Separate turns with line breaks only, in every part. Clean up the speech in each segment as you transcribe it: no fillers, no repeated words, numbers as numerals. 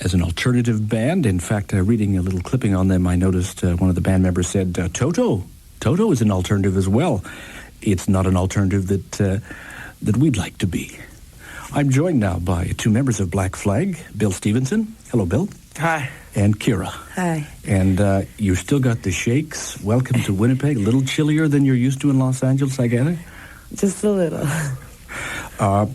as an alternative band. In fact, reading a little clipping on them, I noticed one of the band members said, Toto is an alternative as well. It's not an alternative that we'd like to be. I'm joined now by two members of Black Flag, Bill Stevenson. Hello, Bill.
Hi.
And Kira.
Hi.
And you still got the shakes. Welcome to Winnipeg. A little chillier than you're used to in Los Angeles, I gather?
Just a little.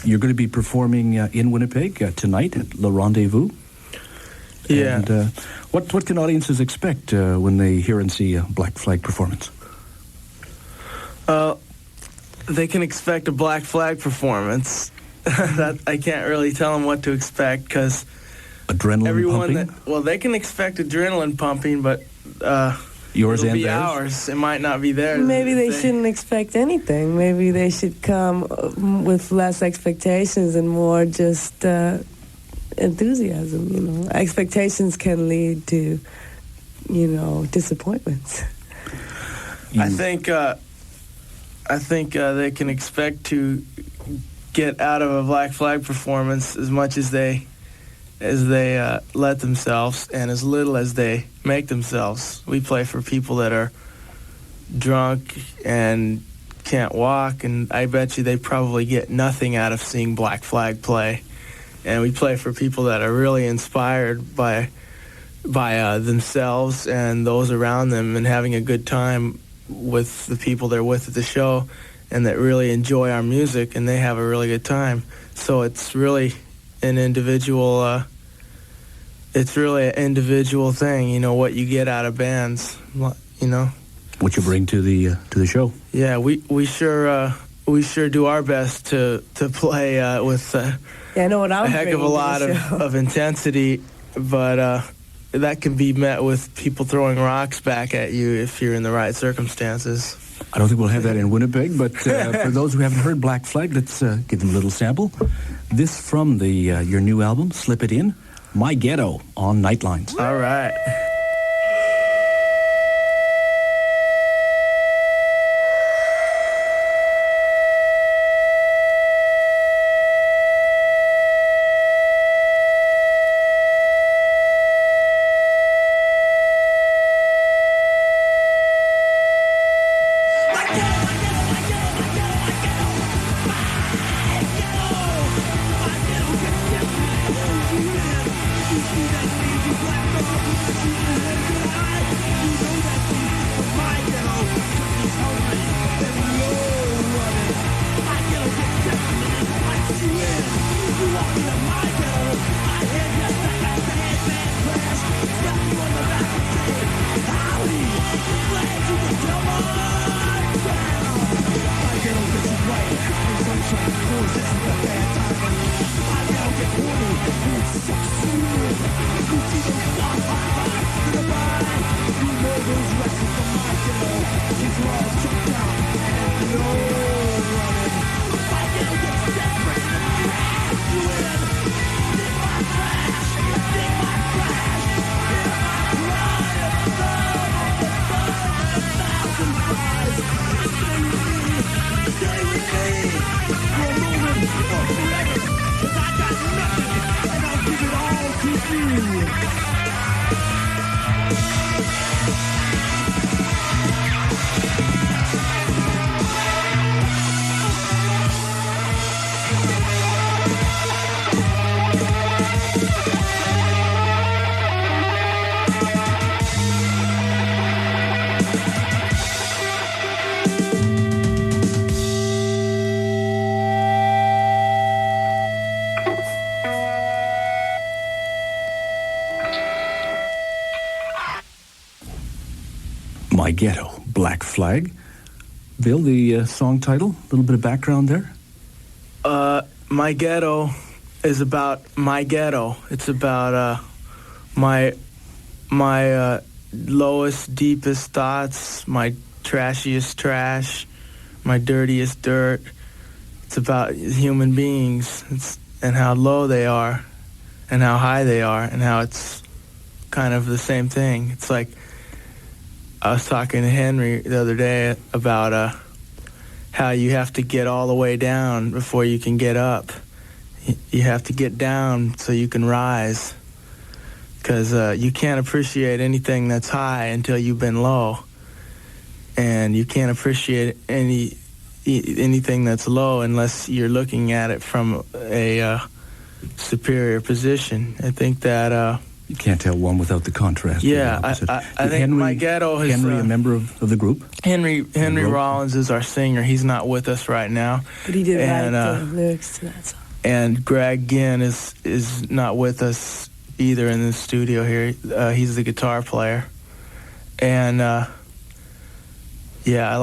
You're going to be performing in Winnipeg tonight at Le Rendez Vous.
Yeah.
And what can audiences expect when they hear and see a Black Flag performance?
They can expect a Black Flag performance. That I can't really tell them what to expect because
adrenaline pumping?
They can expect adrenaline pumping, but
yours
it'll
and
be
theirs?
Ours. It might not be theirs.
Maybe they shouldn't expect anything. Maybe they should come with less expectations and more just enthusiasm. You know, expectations can lead to, disappointments.
I think they can expect to get out of a Black Flag performance as much as they let themselves and as little as they make themselves. We play for people that are drunk and can't walk, and I bet you they probably get nothing out of seeing Black Flag play. And we play for people that are really inspired by themselves and those around them and having a good time with the people they're with at the show and that really enjoy our music, and they have a really good time. So it's really an individual thing, what you get out of bands,
What you bring to the show.
Yeah, we sure do our best to play with a heck of a lot of intensity, but that can be met with people throwing rocks back at you if you're in the right circumstances.
I don't think we'll have that in Winnipeg, but for those who haven't heard Black Flag, let's give them a little sample. This from your new album, Slip It In, My Ghetto on Nightlines.
All right.
My Ghetto, Black Flag. Bill, the song title, a little bit of background there?
My Ghetto is about my ghetto. It's about my lowest, deepest thoughts, my trashiest trash, my dirtiest dirt. It's about human beings and how low they are and how high they are and how it's kind of the same thing. It's like I was talking to Henry the other day about how you have to get all the way down before you can get up. You have to get down so you can rise. because you can't appreciate anything that's high until you've been low, and you can't appreciate anything that's low unless you're looking at it from a superior position. I think that
you can't tell one without the contrast.
Yeah, I think my ghetto has...
Henry, a member of the group?
Henry Rollins is our singer. He's not with us right now.
But he did write the lyrics to that song.
And Greg Ginn is not with us either in the studio here. He's the guitar player. And yeah, I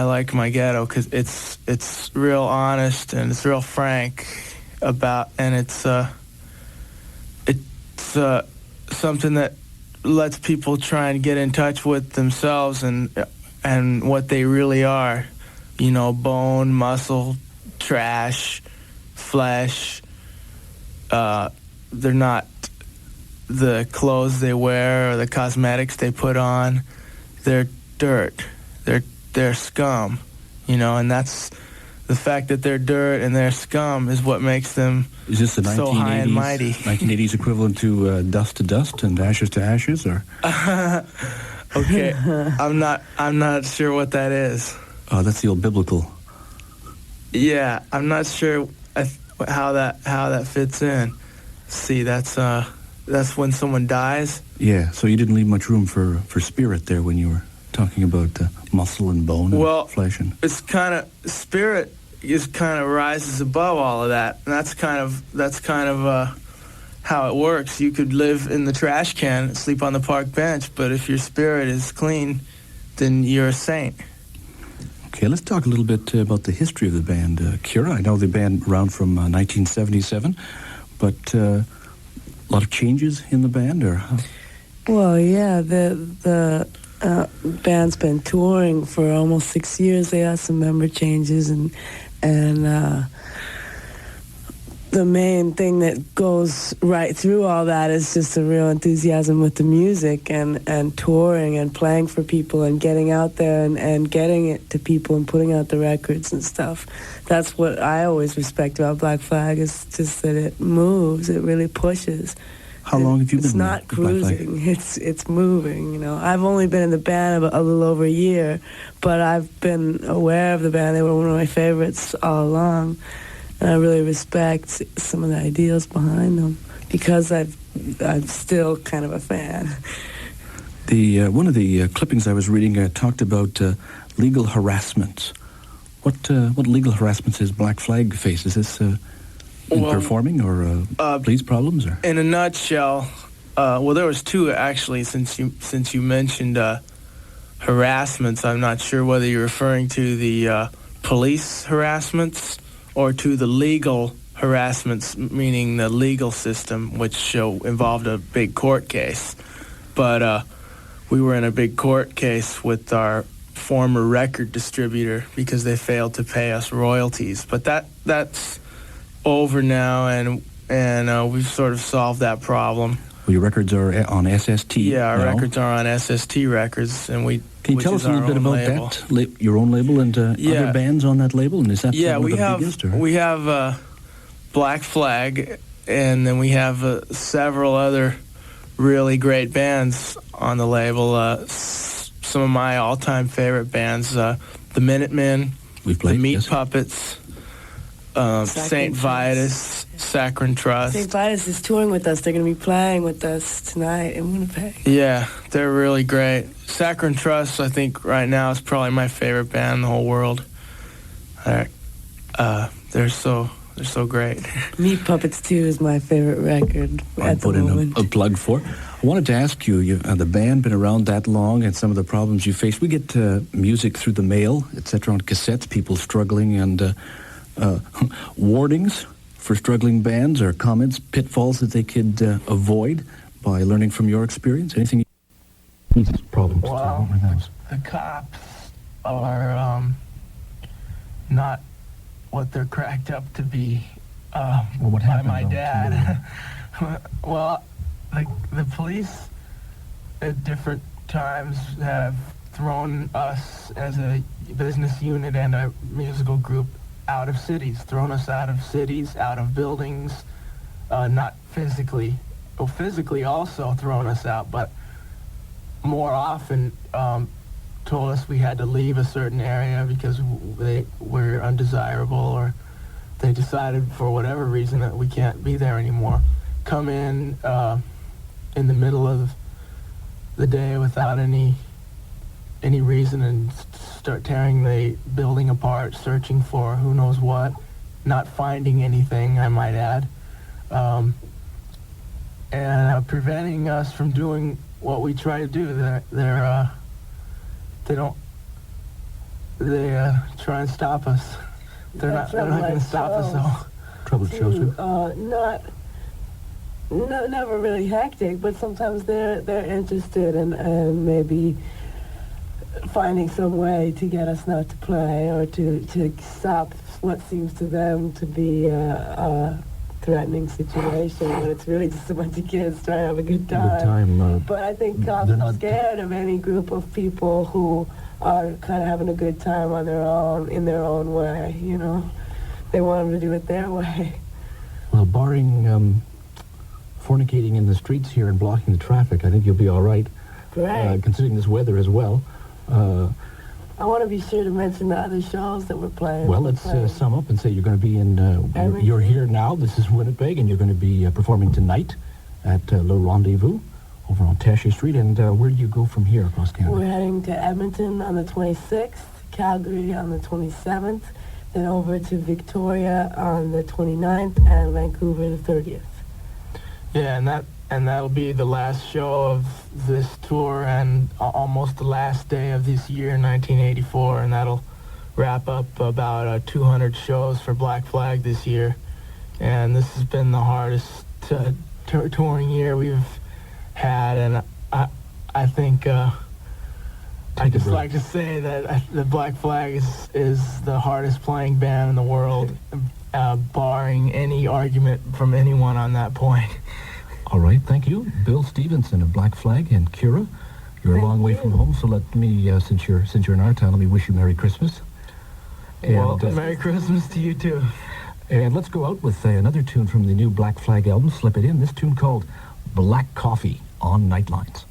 like my ghetto because it's real honest and it's real frank about, and it's something that lets people try and get in touch with themselves and what they really are. You know, bone, muscle, trash, flesh. They're not the clothes they wear or the cosmetics they put on. They're dirt. They're scum. You know, and that's the fact that they're dirt and they're scum is what makes them
is this the
so high and mighty.
1980s equivalent to dust to dust and ashes to ashes, or?
Okay, I'm not sure what that is.
Oh, that's the old biblical.
Yeah, I'm not sure how that fits in. See, that's when someone dies.
Yeah, so you didn't leave much room for spirit there when you were talking about muscle and bone and flesh. And
it's kind of, spirit is kind of rises above all of that, and that's kind of how it works. You could live in the trash can, sleep on the park bench, but if your spirit is clean, then you're a saint.
Okay, let's talk a little bit about the history of the band. Kira, I know the band around from 1977, but a lot of changes in the band, or how?
Well, yeah, the band's been touring for almost 6 years. They had some member changes, and the main thing that goes right through all that is just a real enthusiasm with the music and touring and playing for people and getting out there and getting it to people and putting out the records and stuff. That's what I always respect about Black Flag, is just that it moves, it really pushes.
How long have you been?
It's not cruising. It's moving. You know, I've only been in the band a little over a year, but I've been aware of the band. They were one of my favorites all along, and I really respect some of the ideals behind them because I'm still kind of a fan.
The one of the clippings I was reading talked about legal harassment. What legal harassment has Black Flag faced? Is this in performing or police problems? Or?
In a nutshell, well, there was two actually. Since you mentioned harassments, I'm not sure whether you're referring to the police harassments or to the legal harassments, meaning the legal system, which involved a big court case. But we were in a big court case with our former record distributor because they failed to pay us royalties. But that's over now, and we've sort of solved that problem.
Well, your records are on SST.
Yeah, our
now.
Records are on SST Records, and
Can you tell us a little bit about
label.
that? Your own label and other bands on that label, and is that one of the biggest? Or?
We have Black Flag, and then we have several other really great bands on the label. Some of my all-time favorite bands: the Minutemen,
We've played,
the Meat
yes.
Puppets. St. Vitus, Saccharine Trust.
St. Vitus is touring with us. They're going to be playing with us tonight in Winnipeg.
Yeah, they're really great. Saccharine Trust, I think, right now is probably my favorite band in the whole world. They're so great.
Meat Puppets 2 is my favorite record at the moment.
In a plug for. I wanted to ask you, the band been around that long, and some of the problems you face. We get music through the mail, etc., on cassettes, people struggling, and warnings for struggling bands or comments, pitfalls that they could avoid by learning from your experience? Anything? Problems.
Well, the cops are not what they're cracked up to be by my dad. Well, the police at different times have thrown us as a business unit and a musical group out of cities, thrown us out of cities, out of buildings, not physically, physically also thrown us out, but more often told us we had to leave a certain area because they were undesirable, or they decided for whatever reason that we can't be there anymore. Come in the middle of the day without any reason and start tearing the building apart, searching for who knows what, not finding anything, I might add, and preventing us from doing what we try to do. They try and stop us. They're not going to stop us though.
Trouble shows too.
Never really hectic, but sometimes they're interested in maybe finding some way to get us not to play, or to stop what seems to them to be a threatening situation, when it's really just a bunch of kids trying to have a good time. But I think cops are scared of any group of people who are kind of having a good time on their own, in their own way, you know. They want them to do it their way.
Well, barring fornicating in the streets here and blocking the traffic, I think you'll be all right.
Great.
Considering this weather as well.
I want to be sure to mention the other shows that we're playing.
Well, let's sum up and say you're going to be in, you're here now, this is Winnipeg, and you're going to be performing tonight at Le Rendezvous over on Taché Street. And where do you go from here across Canada?
We're heading to Edmonton on the 26th, Calgary on the 27th, then over to Victoria on the 29th, and Vancouver the 30th.
Yeah, and that'll be the last show of this tour, and almost the last day of this year, 1984, and that'll wrap up about 200 shows for Black Flag this year. And this has been the hardest touring year we've had, and I think I'd just like to say that the Black Flag is the hardest playing band in the world, barring any argument from anyone on that point.
All right, thank you. Bill Stevenson of Black Flag and Kira. You're a long way from home, so let me, since you're in our town, let me wish you Merry Christmas.
And, well, Merry Christmas to you too.
And let's go out with another tune from the new Black Flag album, Slip It In. This tune called Black Coffee on Nightlines.